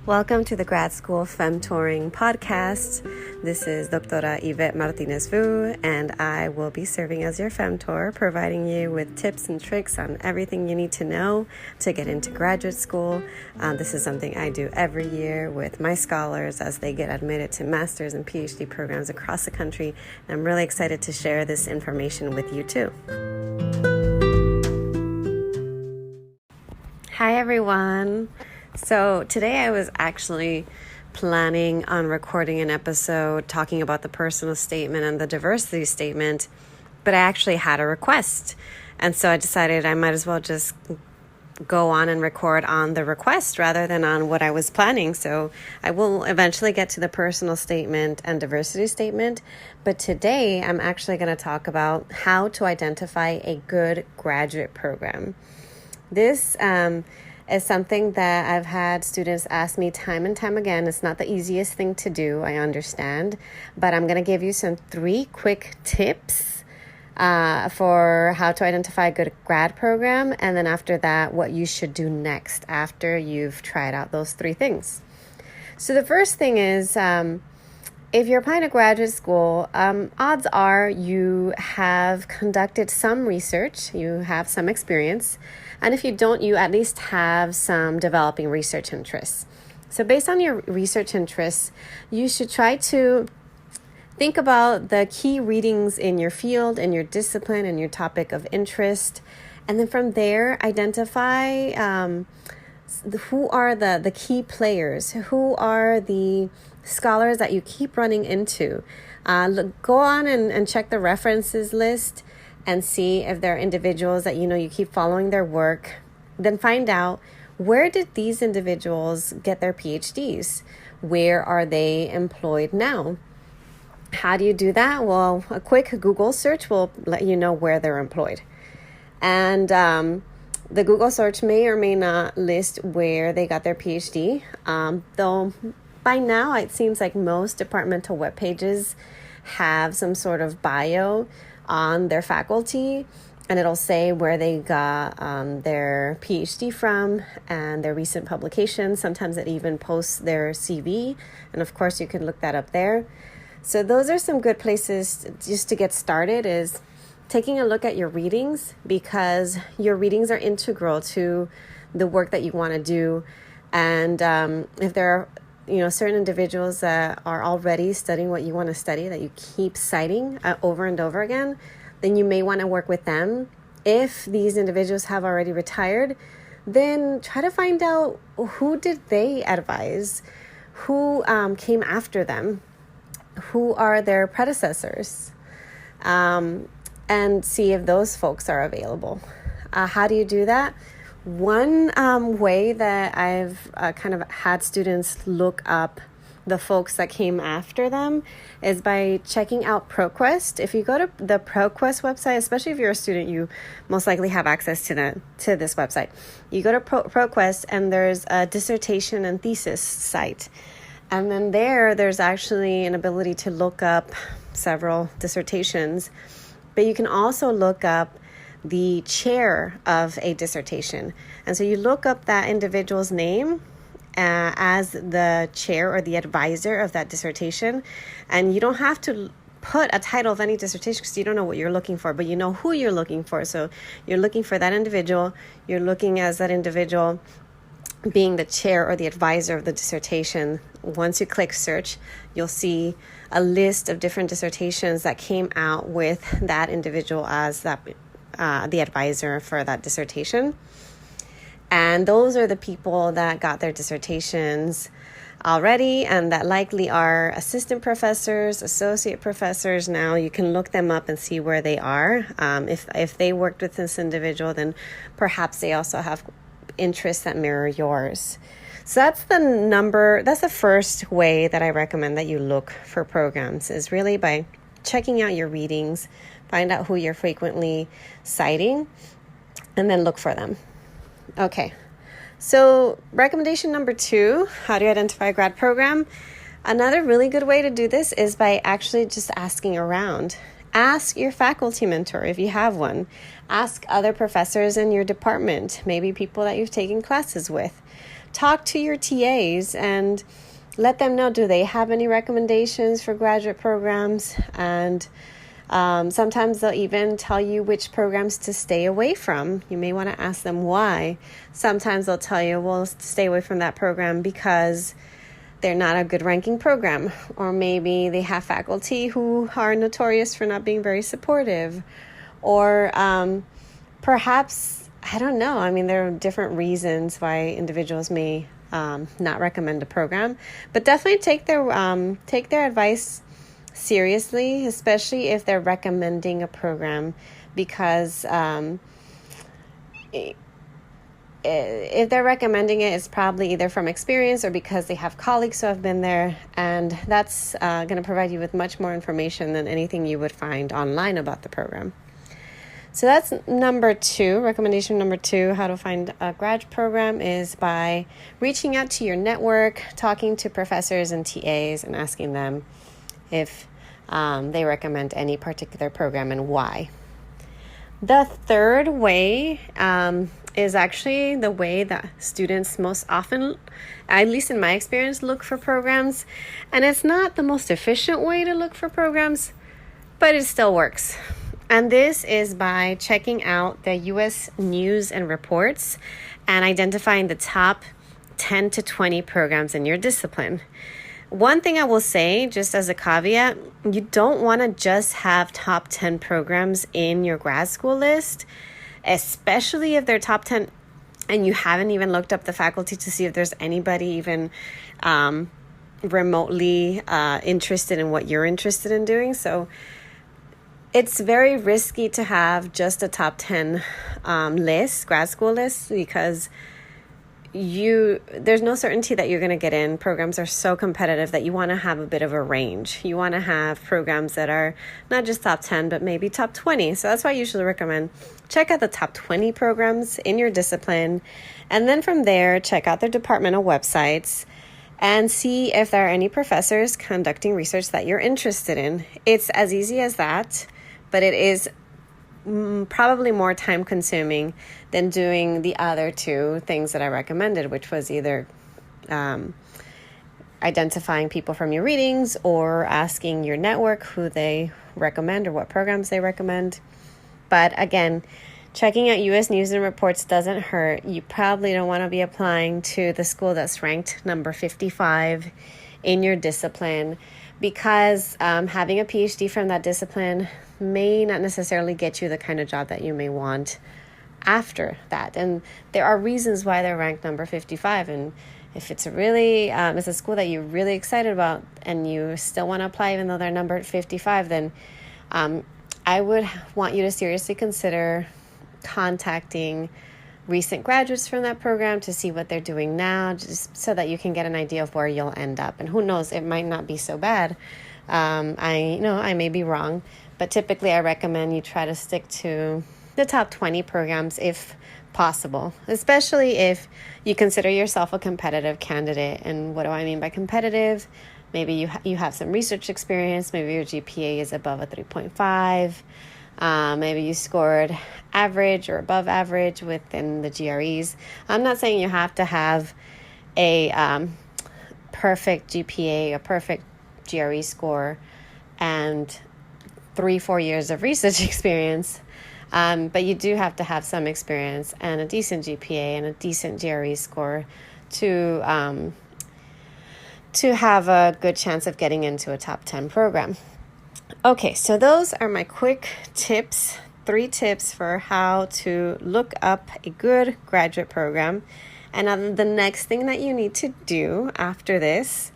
Welcome to the Grad School Femtoring Podcast. This is Doctora Yvette Martinez-Vu, and I will be serving as your femtor, providing you with tips and tricks on everything you need to know to get into graduate school. This is something I do every year with my scholars as they get admitted to master's and PhD programs across the country. And I'm really excited to share this information with you too. Hi, everyone. So today I was actually planning on recording an episode talking about the personal statement and the diversity statement, but I actually had a request. And so I decided I might as well just go on and record on the request rather than on what I was planning. So I will eventually get to the personal statement and diversity statement. But today I'm actually going to talk about how to identify a good graduate program. This is something that I've had students ask me time and time again. It's not the easiest thing to do, I understand, but I'm going to give you some 3 quick tips for how to identify a good grad program, and then after that, what you should do next after you've tried out those 3 things. So the first thing is, if you're applying to graduate school, odds are you have conducted some research, you have some experience, and if you don't, you at least have some developing research interests. So based on your research interests, you should try to think about the key readings in your field, in your discipline, and your topic of interest, and then from there, identify who are the key players, who are the scholars that you keep running into. Go on and check the references list and see if there are individuals that you keep following their work. Then find out, where did these individuals get their PhDs? Where are they employed now? How do you do that? Well, a quick Google search will let you know where they're employed. And the Google search may or may not list where they got their PhD, though by now it seems like most departmental web pages have some sort of bio on their faculty, and it'll say where they got their PhD from and their recent publications. Sometimes it even posts their CV, and of course you can look that up there. So those are some good places just to get started, is taking a look at your readings, because your readings are integral to the work that you want to do. And if there are certain individuals that are already studying what you want to study, that you keep citing over and over again, then you may want to work with them. If these individuals have already retired, then try to find out, who did they advise, who came after them, who are their predecessors, and see if those folks are available. How do you do that? One way that I've kind of had students look up the folks that came after them is by checking out ProQuest. If you go to the ProQuest website, especially if you're a student, you most likely have access to this website. You go to ProQuest, and there's a dissertation and thesis site. And then there's actually an ability to look up several dissertations, but you can also look up the chair of a dissertation. And so you look up that individual's name as the chair or the advisor of that dissertation. And you don't have to put a title of any dissertation because you don't know what you're looking for, but you know who you're looking for. So you're looking for that individual. You're looking as that individual being the chair or the advisor of the dissertation. Once you click search, you'll see a list of different dissertations that came out with that individual as the advisor for that dissertation. And those are the people that got their dissertations already, and that likely are assistant professors, associate professors. Now you can look them up and see where they are. If they worked with this individual, then perhaps they also have interests that mirror yours. So that's the first way that I recommend that you look for programs, is really by checking out your readings, find out who you're frequently citing, and then look for them. Okay, so recommendation number 2, how do you identify a grad program? Another really good way to do this is by actually just asking around. Ask your faculty mentor if you have one. Ask other professors in your department, maybe people that you've taken classes with. talk to your TAs and let them know, do they have any recommendations for graduate programs? And sometimes they'll even tell you which programs to stay away from. You may want to ask them why. Sometimes they'll tell you, well, stay away from that program because they're not a good ranking program. Or maybe they have faculty who are notorious for not being very supportive. Or perhaps, I don't know. I mean, there are different reasons why individuals may not recommend a program. But definitely take their advice seriously, especially if they're recommending a program, because if they're recommending it, it's probably either from experience or because they have colleagues who have been there, and that's going to provide you with much more information than anything you would find online about the program. So that's number 2. Recommendation number 2, how to find a grad program, is by reaching out to your network, talking to professors and TAs, and asking them if they recommend any particular program and why. The third way is actually the way that students most often, at least in my experience, look for programs. And it's not the most efficient way to look for programs, but it still works. And this is by checking out the U.S. news and reports and identifying the top 10 to 20 programs in your discipline. One thing I will say, just as a caveat, you don't want to just have top 10 programs in your grad school list, especially if they're top 10 and you haven't even looked up the faculty to see if there's anybody even remotely interested in what you're interested in doing. So it's very risky to have just a top 10 list, grad school list, because there's no certainty that you're going to get in. Programs are so competitive that you want to have a bit of a range. You want to have programs that are not just top 10, but maybe top 20. So that's why I usually recommend check out the top 20 programs in your discipline. And then from there, check out their departmental websites and see if there are any professors conducting research that you're interested in. It's as easy as that, but it is probably more time consuming than doing the other 2 things that I recommended, which was either identifying people from your readings or asking your network who they recommend or what programs they recommend. But again, checking out U.S. news and reports doesn't hurt. You probably don't want to be applying to the school that's ranked number 55 in your discipline, because having a PhD from that discipline may not necessarily get you the kind of job that you may want after that. And there are reasons why they're ranked number 55. And if it's it's a school that you're really excited about and you still want to apply even though they're numbered 55, then I would want you to seriously consider contacting recent graduates from that program to see what they're doing now, just so that you can get an idea of where you'll end up. And who knows, it might not be so bad. I may be wrong, but typically I recommend you try to stick to the top 20 programs if possible, especially if you consider yourself a competitive candidate. And what do I mean by competitive? Maybe you have some research experience. Maybe your GPA is above a 3.5. Maybe you scored average or above average within the GREs. I'm not saying you have to have a perfect GPA, a perfect GRE score, and 3-4 years of research experience. But you do have to have some experience and a decent GPA and a decent GRE score to have a good chance of getting into a top 10 program. Okay, so those are my quick tips, 3 tips for how to look up a good graduate program. And the next thing that you need to do after this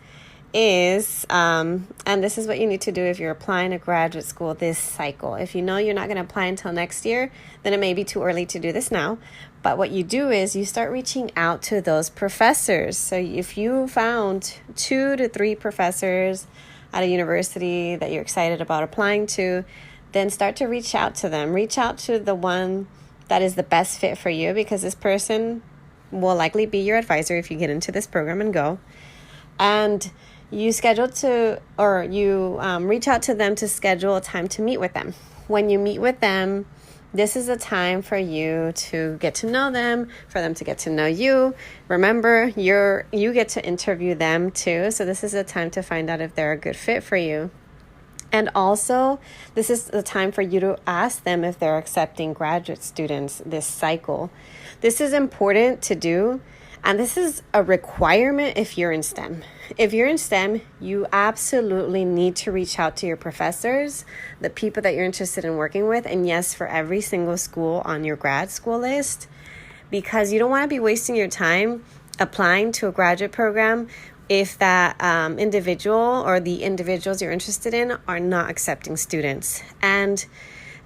is, and this is what you need to do if you're applying to graduate school this cycle. If you know you're not going to apply until next year, then it may be too early to do this now. But what you do is you start reaching out to those professors. So if you found 2 to 3 professors at a university that you're excited about applying to, then start to reach out to them. Reach out to the one that is the best fit for you, because this person will likely be your advisor if you get into this program and go. And you reach out to them to schedule a time to meet with them. When you meet with them, This is a time for you to get to know them, for them to get to know you. Remember, you get to interview them too. So this is a time to find out if they're a good fit for you. And also, this is the time for you to ask them if they're accepting graduate students this cycle. This is important to do, and this is a requirement if you're in STEM. If you're in STEM, you absolutely need to reach out to your professors, the people that you're interested in working with, and yes, for every single school on your grad school list, because you don't want to be wasting your time applying to a graduate program if that individual or the individuals you're interested in are not accepting students. And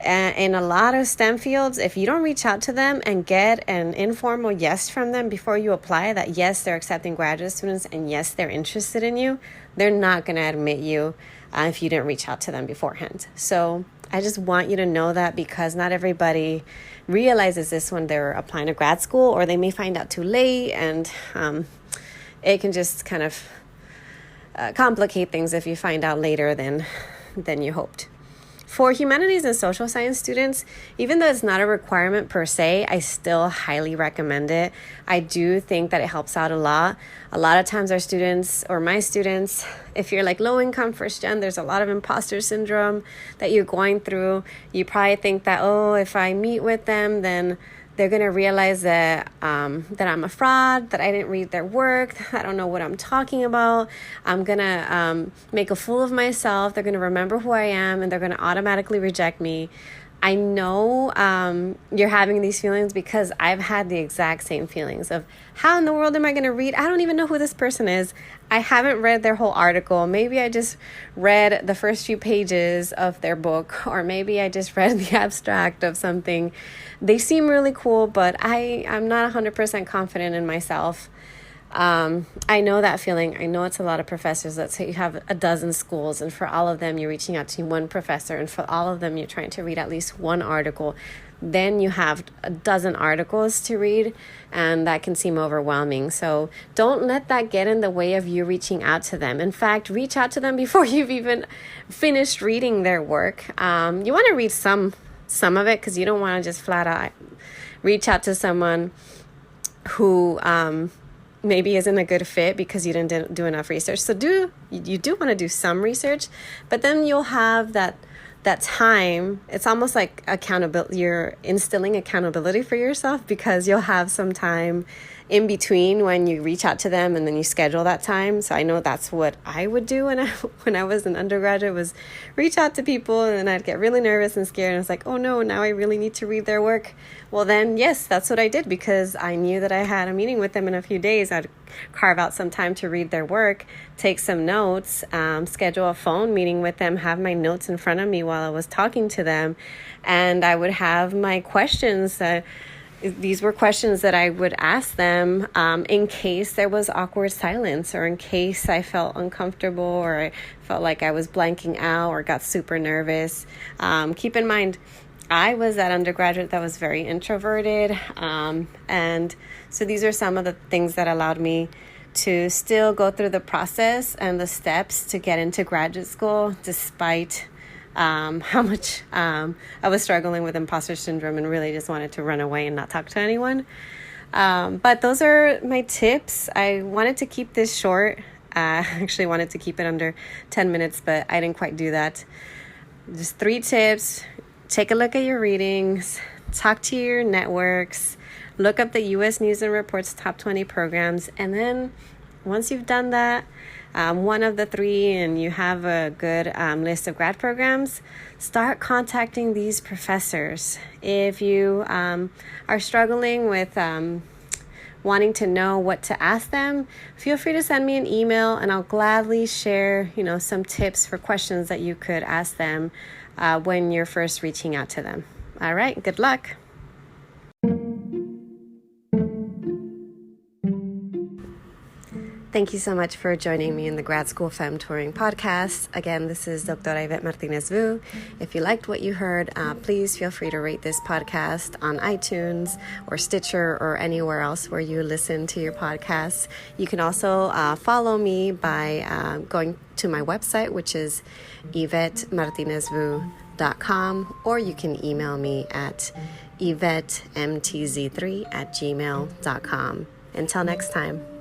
in a lot of STEM fields, if you don't reach out to them and get an informal yes from them before you apply, that yes, they're accepting graduate students and yes, they're interested in you, they're not going to admit you if you didn't reach out to them beforehand. So I just want you to know that, because not everybody realizes this when they're applying to grad school, or they may find out too late, and it can just kind of complicate things if you find out later than you hoped. For humanities and social science students, even though it's not a requirement per se, I still highly recommend it. I do think that it helps out a lot. A lot of times our students, or my students, if you're like low income first gen, there's a lot of imposter syndrome that you're going through. You probably think that, if I meet with them, then they're going to realize that that I'm a fraud, that I didn't read their work, I don't know what I'm talking about. I'm going to make a fool of myself. They're going to remember who I am, and they're going to automatically reject me. I know you're having these feelings, because I've had the exact same feelings of, how in the world am I going to read? I don't even know who this person is. I haven't read their whole article. Maybe I just read the first few pages of their book, or maybe I just read the abstract of something. They seem really cool, but I'm not 100% confident in myself. I know that feeling. I know it's a lot of professors. Let's say you have a dozen schools, and for all of them, you're reaching out to one professor, and for all of them, you're trying to read at least one article. Then you have a dozen articles to read, and that can seem overwhelming. So don't let that get in the way of you reaching out to them. In fact, reach out to them before you've even finished reading their work. You want to read some of it, because you don't want to just flat out reach out to someone who maybe isn't a good fit because you didn't do enough research. So you do want to do some research, but then you'll have that time. It's almost like accountability. You're instilling accountability for yourself, because you'll have some time in between when you reach out to them, and then you schedule that time. So I know that's what I would do when I was an undergraduate, was reach out to people, and then I'd get really nervous and scared, and it's like, oh no, now I really need to read their work. Well then, yes, that's what I did, because I knew that I had a meeting with them in a few days. I'd carve out some time to read their work, take some notes, schedule a phone meeting with them, have my notes in front of me while I was talking to them, and I would have my questions. These were questions that I would ask them in case there was awkward silence, or in case I felt uncomfortable, or I felt like I was blanking out, or got super nervous. Keep in mind, I was that undergraduate that was very introverted. And so these are some of the things that allowed me to still go through the process and the steps to get into graduate school, despite how much I was struggling with imposter syndrome and really just wanted to run away and not talk to anyone. But those are my tips. I wanted to keep this short. I actually wanted to keep it under 10 minutes, but I didn't quite do that. Just 3 tips. Take a look at your readings. Talk to your networks. Look up the U.S. News and Reports top 20 programs. And then once you've done that, one of the 3, and you have a good list of grad programs, start contacting these professors. If you are struggling with wanting to know what to ask them, feel free to send me an email, and I'll gladly share, some tips for questions that you could ask them when you're first reaching out to them. All right, good luck. Thank you so much for joining me in the Grad School Femtoring Podcast. Again, this is Dr. Yvette Martinez-Vu. If you liked what you heard, please feel free to rate this podcast on iTunes or Stitcher or anywhere else where you listen to your podcasts. You can also follow me by going to my website, which is YvetteMartinezvu.com. yvettemtz3@gmail.com, or you can email me at yvettemtz3@gmail.com. Until next time.